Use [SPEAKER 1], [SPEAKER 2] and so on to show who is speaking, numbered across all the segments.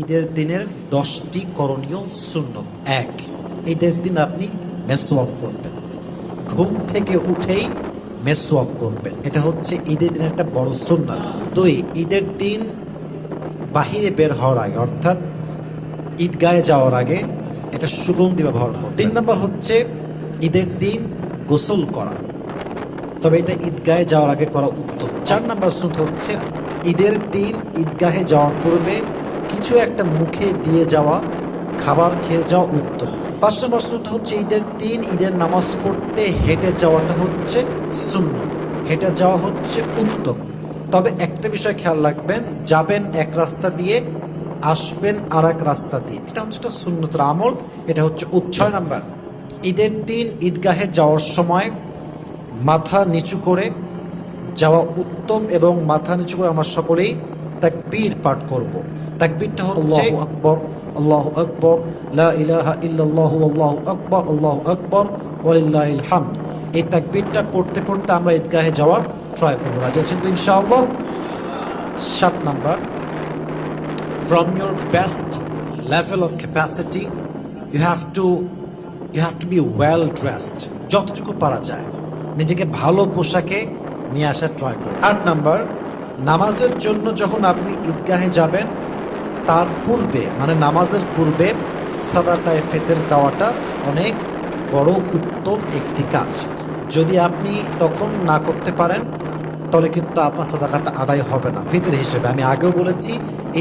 [SPEAKER 1] ঈদের দিনের 10টি করণীয় সুন্নত। 1, ঈদের দিন আপনি মেসওয়াক করবেন, ঘুম থেকে উঠেই মেসওয়াক করবেন, এটা হচ্ছে ঈদের দিনের একটা বড় সুন্নাত। 2, ঈদের দিন বাহিরে বের হওয়ার আগে অর্থাৎ ঈদগাহে যাওয়ার আগে এটা সুগন্ধি ব্যবহার করবেন। 3 নম্বর হচ্ছে ঈদের দিন গোসল করা, তবে এটা ঈদগাহে যাওয়ার আগে করা উত্তম। 4 নম্বর সুন্নাত হচ্ছে ঈদের দিন ঈদগাহে যাওয়ার পূর্বে কিছু একটা মুখে দিয়ে যাওয়া খাবার খেয়ে যাওয়া উত্তম। 5 নম্বর সুন্নাত হচ্ছে ঈদের দিন ঈদের নামাজ পড়তে হেঁটে যাওয়াটা হচ্ছে সুন্নাত, হেঁটে যাওয়া হচ্ছে উত্তম। তবে একটা বিষয় খেয়াল রাখবেন, যাবেন এক রাস্তা দিয়ে, আসবেন আর এক রাস্তা দিয়ে, এটা হচ্ছে একটা সুন্নতের আমল, এটা হচ্ছে 6 নাম্বার, ঈদের দিন ঈদগাহে যাওয়ার সময় মাথা নিচু করে যাওয়া উত্তম এবং মাথা নিচু করে আমরা সকলেই তাকবীর পাঠ করব। তাকবীরটা হচ্ছে আল্লাহু আকবার, আল্লাহু আকবার, লা ইলাহা ইল্লাল্লাহু আল্লাহু আকবার, আল্লাহু আকবার ওয়ালিল্লাহিল হামদ। এই তাকবীরটা পড়তে পড়তে আমরা ঈদগাহে যাওয়ার ট্রাই করব। রাজি আছেন তো ইনশাআল্লাহ? 7 number, from your best level of capacity you have to be well dressed, যতটুকু পারা যায় নিজেকে ভালো পোশাকে নিয়ে আসার ট্রাই করুন। 8 নাম্বার, নামাজের জন্য যখন আপনি ঈদগাহে যাবেন তার পূর্বে মানে নামাজের পূর্বে সাদাকায়ে ফিতর দেওয়াটা অনেক বড় উত্তম একটি কাজ। যদি আপনি তখন না করতে পারেন তাহলে কিন্তু আপনার সাদাকাটা আদায় হবে না ফিতর হিসেবে। আমি আগেও বলেছি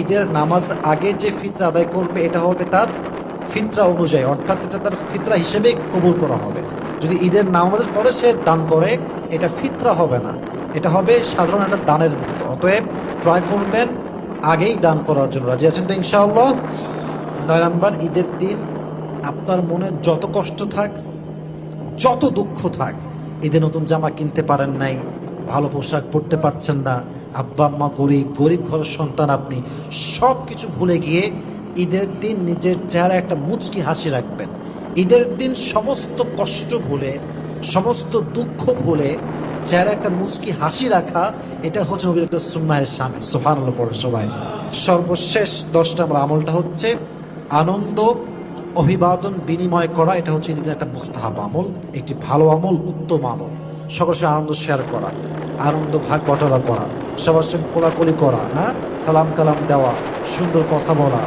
[SPEAKER 1] ঈদের নামাজ আগে যে ফিতরা আদায় করবে এটা হবে তার ফিতরা অনুযায়ী, অর্থাৎ এটা তার ফিতরা হিসেবে কবুল করা হবে। যদি ঈদের নামাজের পরে সে দান করে এটা ফিতরা হবে না, এটা হবে সাধারণ একটা দানের মতো। অতএব ট্রাই করবেন আগেই দান করার জন্য। রাজি আছেন তো ইনশাআল্লাহ? 9 নাম্বার, ঈদের দিন আপনার মনে যত কষ্ট থাক, যত দুঃখ থাক, ঈদের নতুন জামা কিনতে পারেন নাই, ভালো পোশাক পরতে পারছেন না, আব্বা আম্মা গরিব ঘরের সন্তান আপনি, সব কিছু ভুলে গিয়ে ঈদের দিন নিজের চেহারা একটা মুচকি হাসি রাখবেন। ঈদের দিন সমস্ত কষ্ট ভুলে, সমস্ত দুঃখ ভুলে চেহারা একটা মুচকি হাসি রাখা, এটা হচ্ছে নবীর একটা সুন্নাহের শামিল। সুবহানাল্লাহ পড়ে সবাই। সর্বশেষ 10 নম্বর আমলটা হচ্ছে আনন্দ অভিবাদন বিনিময় করা, এটা হচ্ছে ঈদের একটা মুস্তাহাব আমল, একটি ভালো আমল, উত্তম আমল। সবার সঙ্গে আনন্দ শেয়ার করা, আনন্দ ভাগ বটরা করা, সবার সঙ্গে কোলাকুলি করা, হ্যাঁ, সালাম কালাম দেওয়া, সুন্দর কথা বলা,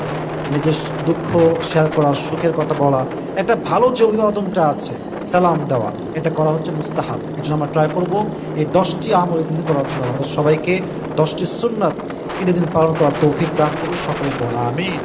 [SPEAKER 1] নিজের দুঃখ শেয়ার করা, সুখের কথা বলা, একটা ভালো যে অভিবাদনটা আছে সালাম দেওয়া, এটা করা হচ্ছে মুস্তাহাব। এই জন্য আমরা ট্রাই করবো এই 10টি আমল ঈদের করার জন্য। আমাদের সবাইকে 10টি সুন্নাত ঈদের দিন পালন করার তৌফিক দান করুন সকলে বলা আমিন।